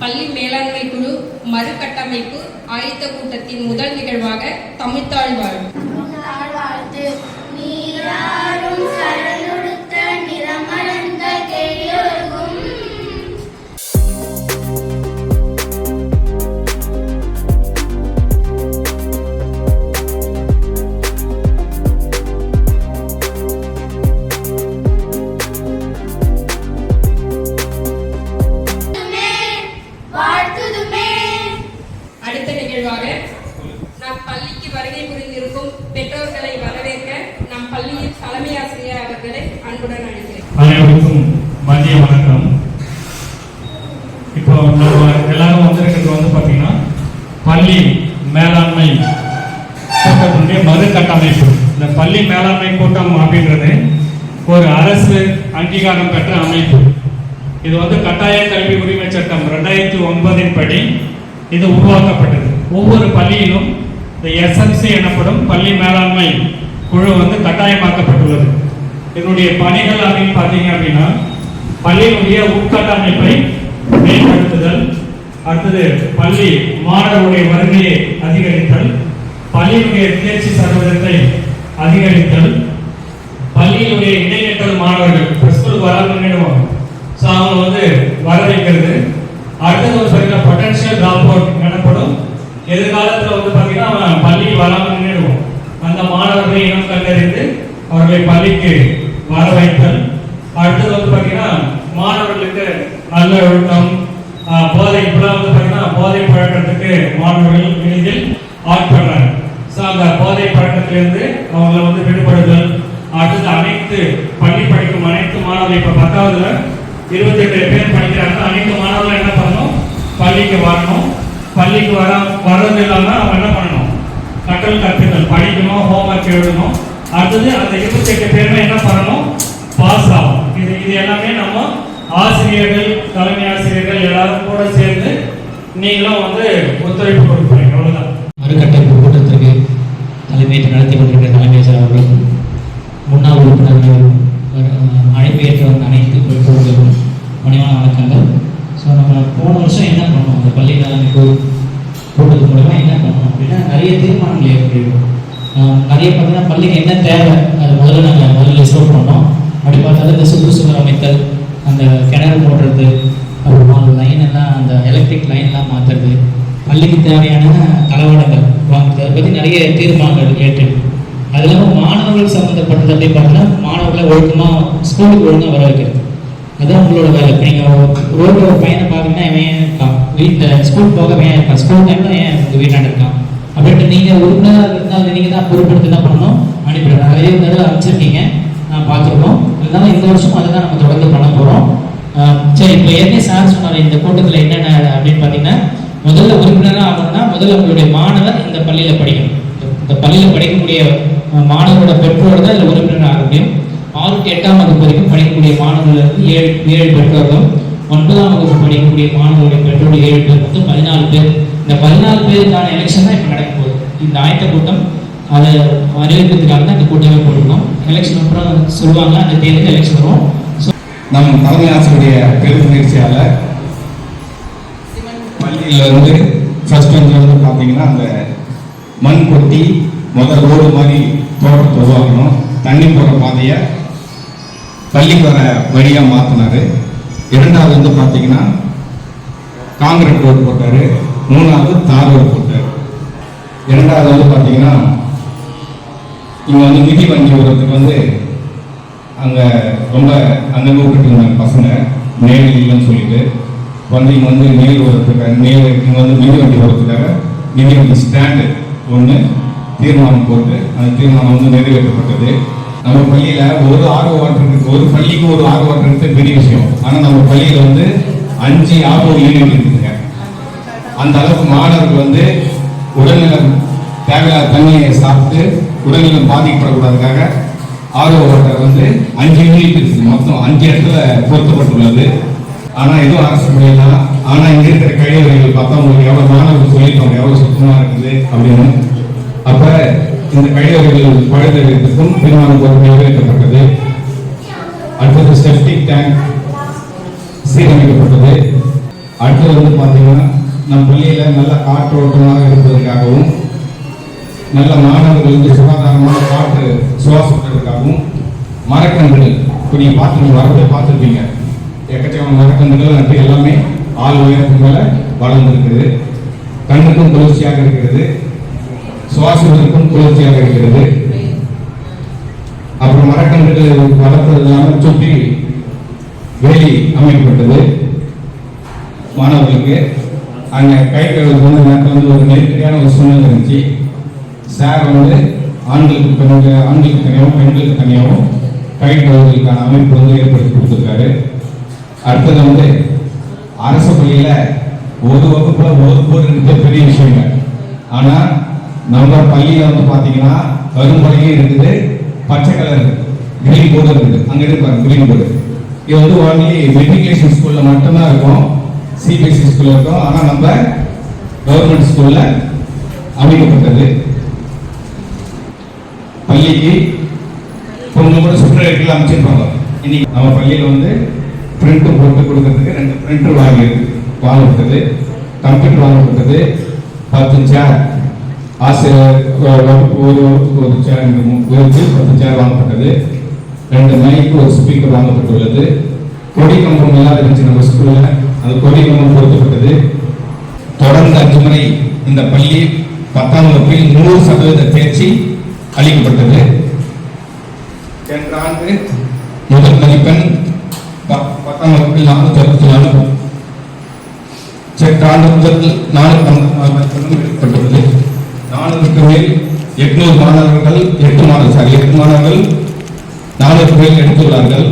பள்ளி மேலாண்மை குழு மறுகட்டமைப்பு ஆயத்த கூட்டத்தின் முதல் நிகழ்வாக தமிழ்த்தாள் வாழ்த்து. அடுத்த நிகழ்வாக நம் பள்ளிக்கு வருகை புரிந்திருக்கும் பெற்றோர்களை வரவேற்க நம் பள்ளியின் தலைமை ஆசிரியர் அவர்களை அன்புடன் அழைக்கிறேன். அனைவருக்கும் மதிய வணக்கம். இப்போ நம்ம எல்லாரும் வந்திருக்கிறது வந்து பார்த்தீங்கன்னா பள்ளி மேலாண்மை கூட்டத்தினுடைய மறுகட்டமைப்பு. இந்த பள்ளி மேலாண்மை கூட்டம் அப்படின்றது ஒரு அரசு அங்கீகாரம் பெற்ற அமைப்பு. இது வந்து கட்டாய கல்வி உரிமை சட்டம் 2009 படி இது உருவாக்கப்பட்டது. ஒவ்வொரு பள்ளியிலும் இந்த எஸ்எம்சி எனப்படும் பள்ளி மேலாண்மை குழு வந்து கட்டாயமாக்கப்பட்டுள்ளது. இதனுடைய பணிகள் அப்படின்னு பார்த்தீங்க அப்படின்னா பள்ளியினுடைய உட்கட்டமைப்பை மேம்படுத்துதல், அடுத்தது பள்ளி மாணவருடைய வருகையை அதிகரித்தல், பள்ளியினுடைய தேர்ச்சி சதவீதத்தை அதிகரித்தல், பள்ளியினுடைய இடைநிற்றல் மாணவர்கள் ஸ்கூலுக்கு வராமல் ஸோ அவங்க வந்து வர வைக்கிறது. அடுத்தது வந்து பார்த்தீங்கன்னா பொட்டன்ஷியல் டிராப் அவுட் எனப்படும். எதிர்காலத்தில் வந்து பார்த்தீங்கன்னா அவன் பள்ளிக்கு வராமல் நின்றுடுவோம். அந்த மாணவர்களை இனம் கண்டறிந்து அவர்களை பள்ளிக்கு வர வைத்தல். அடுத்தது வந்து பார்த்தீங்கன்னா மாணவர்களுக்கு நல்ல ஒழுக்கம், போதை இப்பெல்லாம் வந்து பார்த்தீங்கன்னா போதை பழக்கத்துக்கு மாணவர்கள் எளிதில் ஆட்படுறாங்க. ஸோ அந்த போதை பழக்கத்திலிருந்து அவங்களை வந்து விடுபடுதல். அடுத்தது அனைத்து பள்ளி படிக்கும் அனைத்து மாணவர்கள் இப்போ 10ஆவதுல 28 பேர் படிக்கிறாங்க. அனைத்து மாணவர்கள் என்ன பண்ணணும், பள்ளிக்கு வரணும். பள்ளிக்கு வர்றது இல்லாமல் அவங்க என்ன பண்ணணும், கற்றல் கற்பித்தல் படிக்கணும், ஹோம்ஒர்க் எழுதணும். அடுத்தது அந்த 28 பேருமே என்ன பண்ணணும், பாஸ் ஆகும். இது எல்லாமே நம்ம ஆசிரியர்கள், தலைமை ஆசிரியர்கள் எல்லாரும் கூட சேர்ந்து நீங்களும் வந்து ஒத்துழைப்பு கொடுப்பீங்க. அவ்வளவுதான். மறுகட்டமைப்பு கூட்டத்திற்கு தலைமையை நடத்தி கொண்டிருக்கிற தலைமை அவர்களுக்கும் முன்னாள் உறுப்பினர்களும் அழைப்பேற்று வந்த அனைத்து பெற்றோர்களும் பணிவான வணக்கங்கள். ஸோ நம்ம போன வருஷம் என்ன பண்ணோம், அந்த பள்ளி மேலாண்மை கூட்டத்து மூலமாக என்ன பண்ணோம் அப்படின்னா நிறைய தீர்மானங்கள் ஏற்படுவோம். நிறைய பார்த்தீங்கன்னா பள்ளிக்கு என்ன தேவை அது முதல்ல லிஸ்ட் பண்ணோம். அப்படி பார்த்தாலும் இந்த சுற்றுச்சூழல் அமைத்தல், அந்த கிணறு போடுறது, அப்புறமா அந்த லைன் எல்லாம் அந்த எலக்ட்ரிக் லைன்லாம் மாற்றுறது, பள்ளிக்கு தேவையான தளவாடங்கள் வாங்குறது, அதை பற்றி நிறைய தீர்மானங்கள் ஏற்று. அது இல்லாமல் மாணவர்கள் சம்மந்தப்பட்டது அப்படின்னு பார்த்தீங்கன்னா மாணவர்களை ஒழுக்கமாக ஸ்கூலுக்கு ஒழுங்காக வர வைக்கிறது. அதுதான் உங்களோட வேலை. இப்போ நீங்கள் ரோட்டில் ஒரு பையனை பார்த்தீங்கன்னா ஏன் இருக்கான், வீட்டில் ஸ்கூல் போக ஏன் இருக்கான், ஸ்கூல் டைமில் ஏன் உங்கள் வீட்டாண்ட இருக்கான் அப்படின்ட்டு நீங்கள் உறுப்பினராக இருந்தால் நீங்கள் தான் பொறுப்பெடுத்து என்ன பண்ணணும், அனுப்பிடுறோம். நிறைய தடவை அமைச்சிருக்கீங்க, நான் பார்த்துருக்கோம். இருந்தாலும் இந்த வருஷம் அதை தான் நம்ம தொடர்ந்து பண்ண போகிறோம். சரி, இப்போ ஏற்கனவே சார் சொன்னார் இந்த கூட்டத்தில் என்னென்ன அப்படின்னு பார்த்தீங்கன்னா முதல்ல உறுப்பினராக ஆகணும்னா முதல்ல உங்களுடைய மாணவர் இந்த பள்ளியில் படிக்கணும். இந்த பள்ளியில் படிக்கக்கூடிய மாணவரோட பெற்றோர் தான் இதில் உறுப்பினர் ஆக முடியும். 6 to 8ஆம் வகுப்பு வரைக்கும் படிக்கக்கூடிய மாணவர்களுக்கு 7 பெற்றோர்கள், 9ஆம் வகுப்பு படிக்கக்கூடிய மாணவர்களுடைய பெற்றோர் 7 பேர், மொத்தம் 14 பேர். இந்த 14 பேருக்கான எலெக்ஷன் தான் இப்போ நடக்க போகுது. இந்த ஆயத்த கூட்டம் அதை அறிவிக்கிறதுக்காக தான் இந்த கூட்டமே போட்டுருக்கோம். எலெக்ஷன் அப்புறம் சொல்லுவாங்க, அந்த தேதியில் எலெக்ஷன் வரும். நம் தலைமை ஆசிரியருடைய பெரும் முயற்சியால் பள்ளியில் வந்து ஃபர்ஸ்ட் வந்து பார்த்தீங்கன்னா அந்த மண் கொட்டி முதல் ரோடு மாதிரி தோட்டத்தை உருவாக்கணும். தண்ணி போகிற பாதையை பள்ளிக்கு வர வழியாக மாற்றினார். 2வது வந்து பார்த்தீங்கன்னா காங்கிரீட் ரோடு போட்டார். 3வது தார் ரோடு போட்டார். 2வது வந்து பார்த்தீங்கன்னா இங்கே வந்து மிதி வண்டி ஓடுறதுக்கு வந்து அங்கே ரொம்ப அங்கங்கே விட்டுட்டு இருந்தாங்க பசங்க, நேர் இல்லைன்னு சொல்லிட்டு வந்து இங்கே வந்து நேர் ஓடுறதுக்காக இங்கே வந்து மிதி வண்டி ஓடுறதுக்காக மிதி வண்டி ஸ்டாண்டு ஒன்று தீர்மானம் போட்டு அந்த தீர்மானம் வந்து நிறைவேற்றப்பட்டது. நம்ம பள்ளியில் ஒரு ஆர்ஓ வாட்டர் இருக்கு, ஒரு பள்ளிக்கு ஒரு ஆர்ஓ வாட்டர் இருக்குது, பெரிய விஷயம். ஆனால் நம்ம பள்ளியில் வந்து 5 ஆர்ஓ யூனிட் இருக்குதுங்க. அந்த அளவுக்கு மாணவர்கள் வந்து உடல்நலம் தேவையில்லாத தண்ணியை சாப்பிட்டு உடல்நலம் பாதிக்கப்படக்கூடாதுக்காக ஆர்ஓ வாட்டர் வந்து 5 யூனிட் இருக்குது. மொத்தம் 5 இடத்துல பொருத்தப்பட்டுள்ளது. ஆனால் எதுவும் அரசு முடியலாம். ஆனால் இங்கே இருக்கிற கழிவறைகள் பார்த்தா உங்களுக்கு எவ்வளோ மாணவர்கள் சொல்லியிருக்காங்க எவ்வளோ சுத்தமாக இருக்குது அப்படின்னு. அப்போ இந்த கழிவறைகள் பழுதடைவதற்கும் தீர்மானம் போட்டு நிறைவேற்றப்பட்டது. அடுத்தது செப்டிக் டேங்க் சீரமைக்கப்பட்டது. அடுத்தது வந்து பார்த்தீங்கன்னா நம் பள்ளியில் நல்ல காற்றோட்டமாக இருப்பதற்காகவும் நல்ல மாணவர்கள் வந்து சுகாதாரமான காற்று சுவாசிப்பதற்காகவும் மரக்கன்றுகள் இப்போ நீங்கள் பார்த்துருப்பீங்க எக்கச்சக்கமான மரக்கன்றுகள் நட்டு எல்லாமே ஆள் உயரத்துக்கு மேலே வளர்ந்துருக்குது. கண்ணுக்கும் குளிர்ச்சியாக இருக்கிறது, சுவாசத்திற்கும் குளிர்ச்சியாக இருக்கிறது. அப்புறம் மரக்கன்றுகள் வளர்த்தது இல்லாமல் சுற்றி வேலி அமைக்கப்பட்டது. மாணவர்களுக்கு அங்கே கை கழுவு போன நேரத்தில் வந்து ஒரு நெருக்கடியான ஒரு சூழ்நிலை இருந்துச்சு. சார் வந்து ஆண்களுக்கு தனியாகவும் பெண்களுக்கு தனியாகவும் கை கழுவுகளுக்கான அமைப்பு வந்து ஏற்படுத்தி கொடுத்துருக்காரு. அடுத்தது வந்து அரசு பள்ளியில் ஒரு வகுப்புல ஒரு போர் இருக்கிறது பெரிய விஷயங்க. ஆனால் நம்ம பள்ளியில் வந்து பார்த்தீங்கன்னா கரும்பலையும் இருக்குது, பச்சை கலர் கிரீன் போர்டு இருக்குது. அங்கே இருப்பாங்க கிரீன் போர்டு. இது வந்து ஒன்லி மெட்ரிகுலேஷன் ஸ்கூலில் மட்டும்தான் இருக்கும், சிபிஎஸ்சி ஸ்கூலில் இருக்கும். ஆனால் நம்ம கவர்மெண்ட் ஸ்கூலில் அமைக்கப்பட்டது. பள்ளிக்கு கொஞ்சம் கூட சுற்றுலாக்கள் அமைச்சிருப்பாங்க. இன்னைக்கு நம்ம பள்ளியில் வந்து பிரிண்ட் போட்டு கொடுக்கறதுக்கு 2 பிரிண்டர் வாங்கப்பட்டது, கம்ப்யூட்டர் வாங்கப்பட்டது, 10 சேர் ஆசிரியர் ஒரு சேர் 10 சேர் வாங்கப்பட்டது, 2 மைக், ஒரு ஸ்பீக்கர் வாங்கப்பட்டுள்ளது. கொடி கம்பம் எல்லாம் இருந்துச்சு நம்ம ஸ்கூல்ல, அது கொடி கம்பம் பொருத்தப்பட்டது. தொடர்ந்து 5 முறை இந்த பள்ளி 10ஆம் வகுப்பில் 100% தேர்ச்சி அளிக்கப்பட்டது. சென்ற ஆண்டு முதல் மதிப்பெண் 10ஆம் வகுப்பில் 464, சென்ற ஆண்டு முதல் 4 மதிப்பெண்ணும் எடுக்கப்பட்டுள்ளது. 400க்கு மேல் 800 மாணவர்கள் 8 மாணவர்கள் 400 பேர் எடுத்துள்ளார்கள்.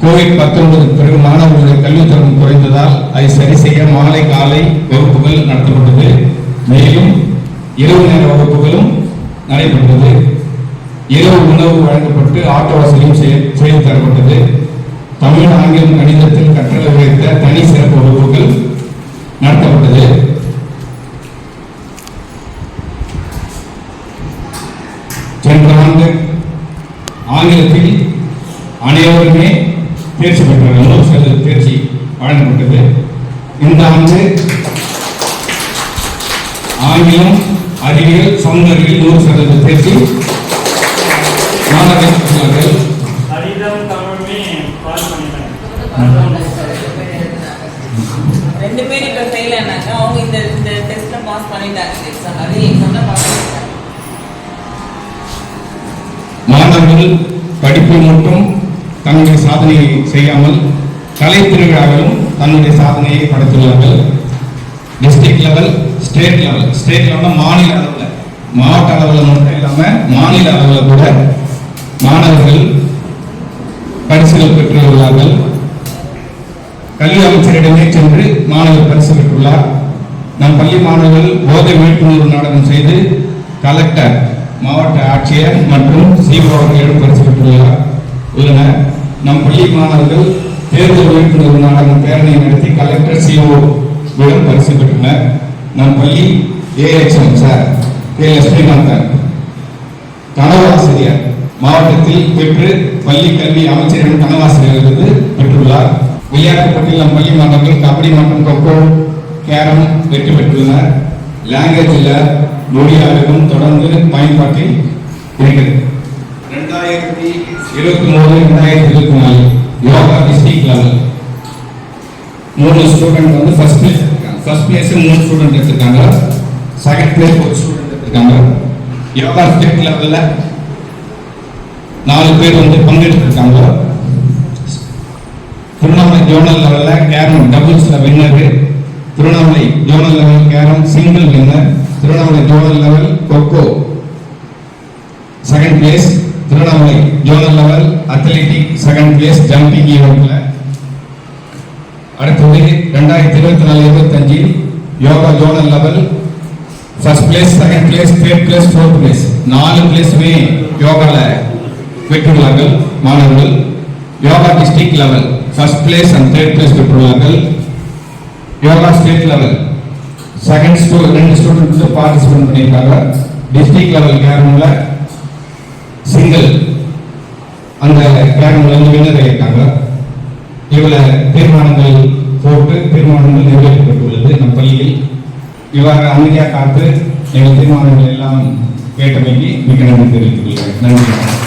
கோவிட்-19 பிறகு மாணவர்களுடைய கல்வித்தரம் குறைந்ததால் அதை சரி செய்ய மாலை காலை வகுப்புகள் நடத்தப்பட்டது. மேலும் இரவு நேர வகுப்புகளும் நடைபெற்றது. இரவு உணவு வழங்கப்பட்டு ஆட்டோ வசதியும் செய்து தரப்பட்டது. தமிழ், ஆங்கிலம், கணிதத்தில் கற்றலை உயர்த்த தனி சிறப்பு வகுப்புகள் நடத்தப்பட்டது. சென்ற ஆண்டு ஆங்கிலத்தில் அனைவருமே தேர்ச்சி பெற்றார்கள், 100% தேர்ச்சி வழங்கப்பட்டது. இந்த ஆண்டு ஆங்கிலம், அறிவியல், சமூக அறிவியல் 100% தேர்ச்சி மாணவர்கள் பெற்றார்கள். ரெண்டு பேரும் இப்ப ஃபெயில் ஆனாங்க. அவங்க இந்த டெஸ்ட்ல பாஸ் பண்ணிட்டாங்க. எக்ஸாம் அது எக்ஸாம்ல பாஸ் பண்ணிட்டாங்க. மாணவர்கள் படிப்பில் மட்டும் தன்னுடைய சாதனையை செய்யாமல் கலை திருவிழாவிலும் தன்னுடைய சாதனையை படைத்துள்ளார்கள். டிஸ்ட்ரிக்ட் லெவல், ஸ்டேட் லெவல், மாநில அளவில், மாவட்ட அளவில் மட்டும் இல்லாமல் மாநில அளவில் கூட மாணவர்கள் பரிசுகள் பெற்றுள்ளார்கள். கல்வி அமைச்சரிடமே சென்று மாணவர் பரிசு பெற்றுள்ளார். நம் பள்ளி மாணவர்கள் போதை விழிப்புணர்வு நாடகம் செய்து கலெக்டர், மாவட்ட ஆட்சியர் மற்றும் சிஓ அவர்களிடம் பரிசு பெற்றுள்ளார். நம் பள்ளி மாணவர்கள் தேர்தல் விழிப்புணர்வு நாடகம் பேரணி நடத்தி கலெக்டர், சிஓ விடம் பரிசு பெற்றனர். நம் பள்ளி ஏஎச்எம் சார் கே. லட்சுமிகாந்தன் கனவாசிரியர் மாவட்டத்தில் பெற்று பள்ளி கல்வி அமைச்சரிடம் கனவாசிரியர் விருது பெற்றுள்ளார். விளையாட்டு போட்டியில் நம் பள்ளி மாணவர்கள் கபடி மற்றும் கொக்கோ, கேரம் வெற்றி பெற்றுள்ளனர். லாங்குவேஜில் மொழியாளரும் தொடர்ந்து பயன்பாட்டில் இருக்கிறது. 2023-2024 யோகா டிஸ்ட்ரிக்ட் லெவல் 3 ஸ்டூடெண்ட் வந்து ஃபர்ஸ்ட் பிளேஸ் எடுத்திருக்காங்க. ஃபர்ஸ்ட் பிளேஸ் 3 ஸ்டூடெண்ட் எடுத்திருக்காங்க. செகண்ட் பிளேஸ் 1 ஸ்டூடெண்ட் எடுத்திருக்காங்க. யோகா ஸ்டேட் லெவல்ல 4 பேர் வந்து பங்கெடுத்திருக்காங்க. திருவண்ணாமலை ஜோனல் லெவல்ல கேரம் டபுள்ஸ்ல winner, Tiruvannamalai zonal level carrom single winner, Tiruvannamalai zonal level kho kho second place, Tiruvannamalai zonal level athletic second place jumping ஈவென்ட்ல. அடுத்தது 2024-25 yoga zonal level first place, second place, third place, fourth place 4 பிளேஸுமே யோகால பெற்றுள்ளார்கள் மாணவர்கள். Yoga district level first place and third place பெற்றுள்ளார்கள். Yoga state level second 2 students participate பண்ணியிருக்காங்க. District level கேரம்ல single அந்த கேரம்ல வின்னர் ஆயிருக்காங்க. இவ்வளவு தீர்மானங்கள் போட்டு தீர்மானங்கள் நிறைவேற்றப்பட்டுள்ளது நம் பள்ளியில். இவ்வாறு அமைதியாக காத்து எங்கள் தீர்மானங்கள் எல்லாம் கேட்டமைக்கு மிக நன்றி தெரிவித்துக் கொள்கிறேன். நன்றி.